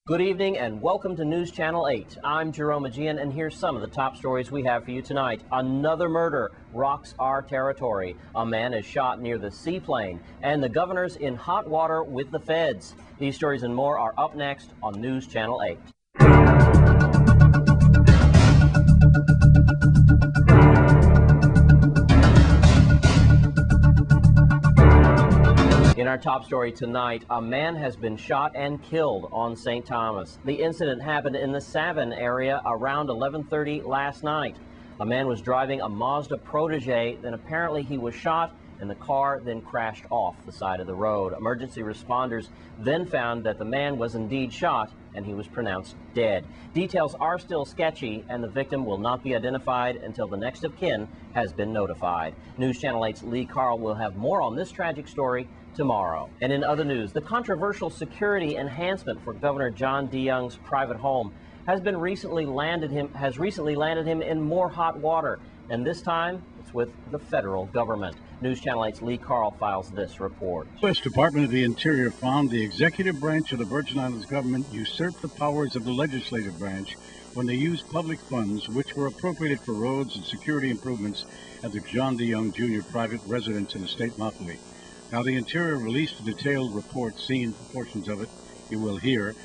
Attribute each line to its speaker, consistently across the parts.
Speaker 1: Good evening and welcome to News Channel 8. I'm Jerome Aegean, and here's some of the top stories we have for you tonight. Another murder rocks our territory. A man is shot near the seaplane, and the governor's in hot water with the feds. These stories and more are up next on News Channel 8. In our top story tonight, a man has been shot and killed on St. Thomas. The incident happened in the Savin area around 11:30 last night. A man was driving a Mazda Protege, then apparently he was shot and the car then crashed off the side of the road. Emergency responders then found that the man was indeed shot and he was pronounced dead. Details are still sketchy and the victim will not be identified until the next of kin has been notified. News Channel 8's Lee Carl will have more on this tragic story tomorrow. And in other news, the controversial security enhancement for Governor John DeYoung's private home has recently landed him in more hot water, and this time it's with the federal government. News Channel 8's Lee Carl files this report.
Speaker 2: The U.S. Department of the Interior found the executive branch of the Virgin Islands government usurped the powers of the legislative branch when they used public funds which were appropriated for roads and security improvements at the John DeYoung Jr. private residence in the state Mafui. Now, the Interior released a detailed report, seen portions of it you will hear,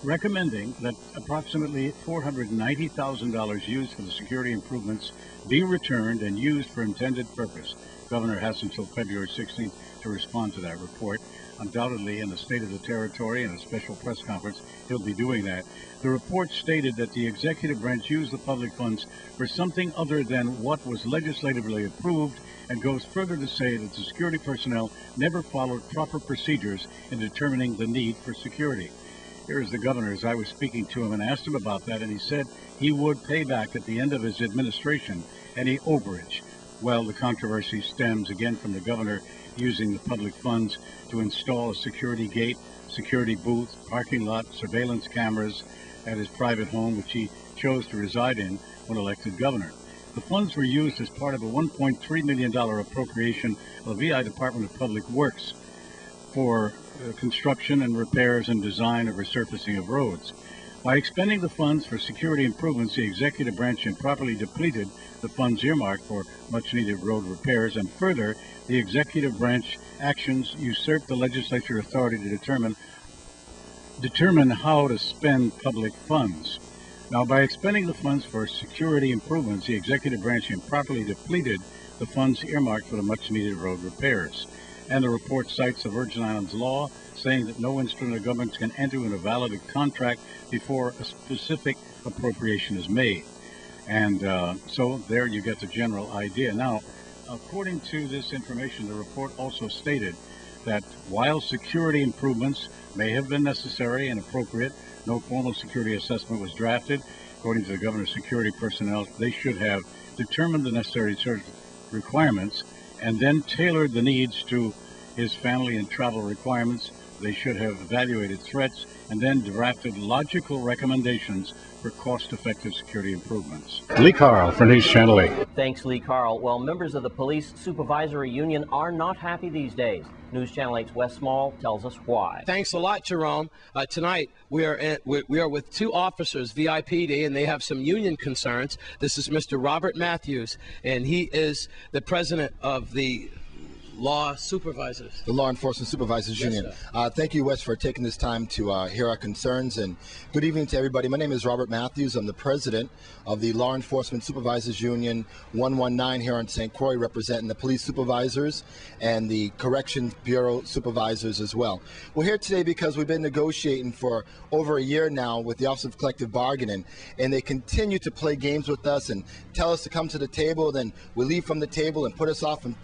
Speaker 2: recommending that approximately $490,000 used for the security improvements be returned and used for intended purpose. Governor has until February 16th to respond to that report. Undoubtedly, in the State of the Territory and a special press conference, he'll be doing that. The report stated that the executive branch used the public funds for something other than what was legislatively approved, and goes further to say that the security personnel never followed proper procedures in determining the need for security. Here is the governor as I was speaking to him and asked him about that, and he said he would pay back at the end of his administration any overage. Well, the controversy stems again from the governor using the public funds to install a security gate, security booth, parking lot, surveillance cameras at his private home, which he chose to reside in when elected governor. The funds were used as part of a $1.3 million appropriation of the VI Department of Public Works for construction and repairs and design of resurfacing of roads. By expending the funds for security improvements, the executive branch improperly depleted the funds earmarked for much-needed road repairs, and further, the executive branch actions usurped the legislature authority to determine how to spend public funds. Now, by expending the funds for security improvements, the executive branch improperly depleted the funds earmarked for the much-needed road repairs. And the report cites the Virgin Islands law, saying that no instrument of government can enter into a valid contract before a specific appropriation is made. And so there you get the general idea. Now, according to this information, the report also stated that while security improvements may have been necessary and appropriate, no formal security assessment was drafted. According to the governor's security personnel, they should have determined the necessary requirements and then tailored the needs to his family and travel requirements. They should have evaluated threats and then drafted logical recommendations for cost-effective security improvements. Lee Carl for News Channel 8.
Speaker 1: Thanks, Lee Carl. Well, members of the Police Supervisory Union are not happy these days. News Channel 8's Wes Small tells us why.
Speaker 3: Thanks a lot, Jerome. Tonight we are with two officers, VIPD, and they have some union concerns. This is Mr. Robert Matthews, and he is the president of the Law Supervisors.
Speaker 4: The Law Enforcement Supervisors Union. Thank you, Wes, for taking this time to hear our concerns, and good evening to everybody. My name is Robert Matthews. I'm the president of the Law Enforcement Supervisors Union 119 here in St. Croix, representing the police supervisors and the Corrections Bureau supervisors as well. We're here today because we've been negotiating for over a year now with the Office of Collective Bargaining, and they continue to play games with us and tell us to come to the table, then we leave from the table and put us off, and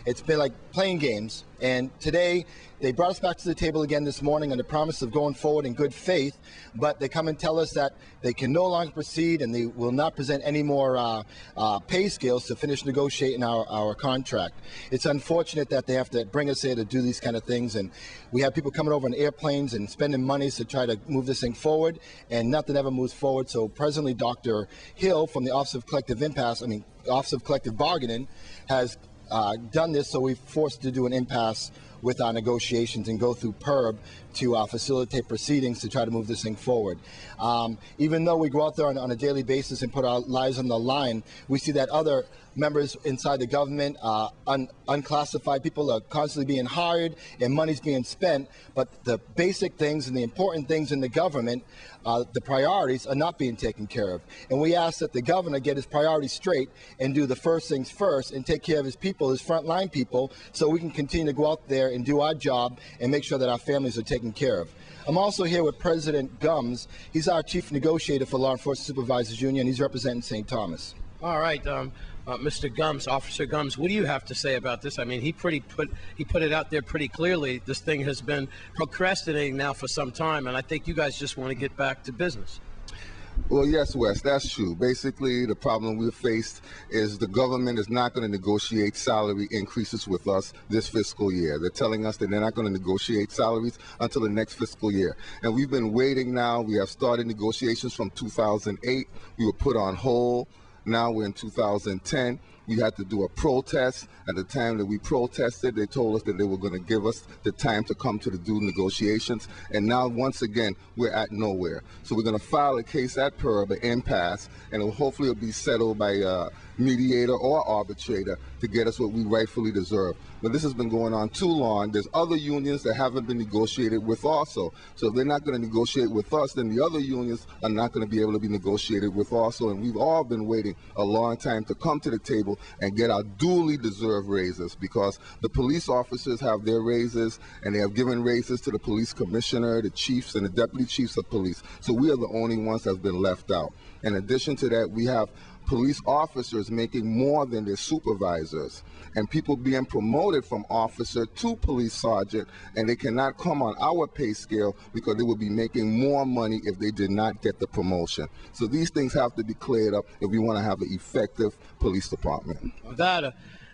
Speaker 4: it's been like playing games. And today they brought us back to the table again this morning on the promise of going forward in good faith, but they come and tell us that they can no longer proceed and they will not present any more pay scales to finish negotiating our contract. It's unfortunate that they have to bring us here to do these kind of things, and we have people coming over on airplanes and spending money to try to move this thing forward, and nothing ever moves forward. So presently Dr. Hill from the Office of Collective Bargaining has done this, so we're forced to do an impasse with our negotiations and go through PERB to facilitate proceedings to try to move this thing forward. Even though we go out there on a daily basis and put our lives on the line, we see that other members inside the government, unclassified people are constantly being hired and money's being spent, but the basic things and the important things in the government, the priorities, are not being taken care of. And we ask that the governor get his priorities straight and do the first things first and take care of his people, his frontline people, so we can continue to go out there and do our job and make sure that our families are taken care of. I'm also here with President Gums. He's our chief negotiator for Law Enforcement Supervisors Union. He's representing St. Thomas.
Speaker 3: All right, Mr. Gums, Officer Gums, what do you have to say about this? I mean, he put it out there pretty clearly. This thing has been procrastinating now for some time, and I think you guys just want to get back to business.
Speaker 5: Well, yes, Wes, that's true. Basically, the problem we've faced is the government is not going to negotiate salary increases with us this fiscal year. They're telling us that they're not going to negotiate salaries until the next fiscal year. And we've been waiting now. We have started negotiations from 2008. We were put on hold. Now we're in 2010. We had to do a protest. At the time that we protested, they told us that they were going to give us the time to come to do negotiations. And now, once again, we're at nowhere. So we're going to file a case at PERB, an impasse, and hopefully it'll be settled by a mediator or arbitrator to get us what we rightfully deserve. But this has been going on too long. There's other unions that haven't been negotiated with also. So if they're not going to negotiate with us, then the other unions are not going to be able to be negotiated with also. And we've all been waiting a long time to come to the table and get our duly deserved raises, because the police officers have their raises, and they have given raises to the police commissioner, the chiefs, and the deputy chiefs of police. So we are the only ones that's been left out. In addition to that, we have police officers making more than their supervisors, and people being promoted from officer to police sergeant, and they cannot come on our pay scale because they would be making more money if they did not get the promotion. So these things have to be cleared up if we want to have an effective police department.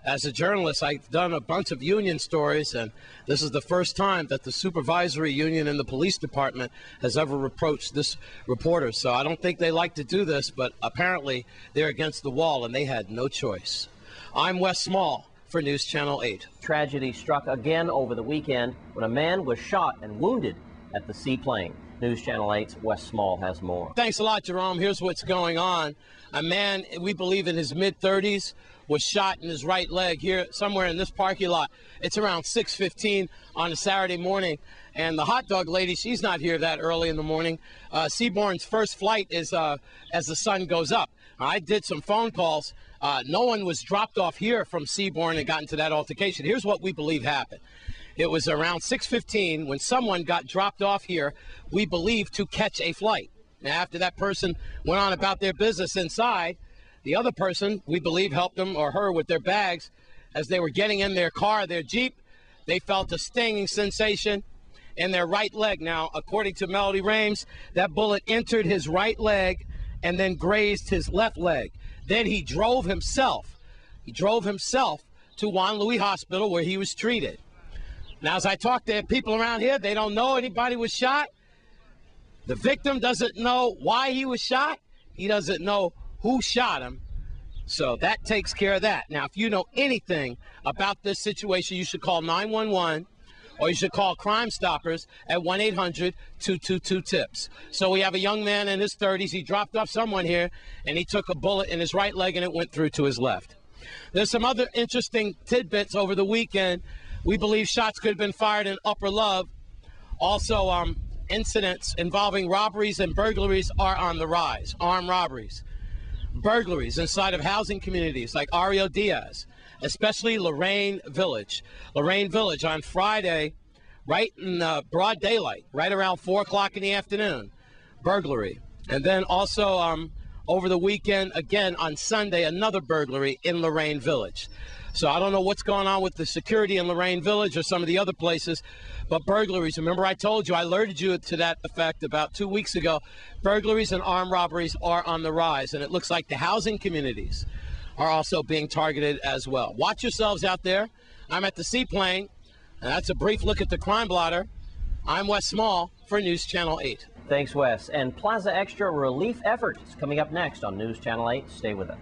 Speaker 3: As a journalist, I've done a bunch of union stories, and this is the first time that the supervisory union in the police department has ever approached this reporter. So I don't think they like to do this, but apparently they're against the wall, and they had no choice. I'm Wes Small for News Channel 8.
Speaker 1: Tragedy struck again over the weekend when a man was shot and wounded at the seaplane. News Channel 8's Wes Small has more.
Speaker 3: Thanks a lot, Jerome. Here's what's going on. A man, we believe in his mid-30s, was shot in his right leg here somewhere in this parking lot. It's around 6:15 on a Saturday morning, and the hot dog lady, she's not here that early in the morning. Seabourn's first flight is as the sun goes up. I did some phone calls. No one was dropped off here from Seabourn and got into that altercation. Here's what we believe happened. It was around 6:15 when someone got dropped off here, we believe, to catch a flight. Now, after that person went on about their business inside, the other person, we believe, helped him or her with their bags. As they were getting in their car, their Jeep, they felt a stinging sensation in their right leg. Now, according to Melody Rames, that bullet entered his right leg and then grazed his left leg. Then he drove himself. To Juan Louis Hospital, where he was treated. Now, as I talk to people around here, they don't know anybody was shot. The victim doesn't know why he was shot. He doesn't know who shot him. So that takes care of that. Now, if you know anything about this situation, you should call 911 or you should call Crime Stoppers at 1-800-222-TIPS. So we have a young man in his 30s. He dropped off someone here, and he took a bullet in his right leg, and it went through to his left. There's some other interesting tidbits over the weekend. We believe shots could have been fired in Upper Love. Also, incidents involving robberies and burglaries are on the rise. Armed robberies. Burglaries inside of housing communities like Ario Diaz, especially Lorraine Village. Lorraine Village on Friday, right in broad daylight, right around 4 o'clock in the afternoon, burglary. And then also over the weekend, again on Sunday, another burglary in Lorraine Village. So I don't know what's going on with the security in Lorraine Village or some of the other places, but burglaries, remember I told you, I alerted you to that effect about 2 weeks ago. Burglaries and armed robberies are on the rise, and it looks like the housing communities are also being targeted as well. Watch yourselves out there. I'm at the seaplane, and that's a brief look at the crime blotter. I'm Wes Small for News Channel 8.
Speaker 1: Thanks, Wes. And Plaza Extra relief effort is coming up next on News Channel 8. Stay with us.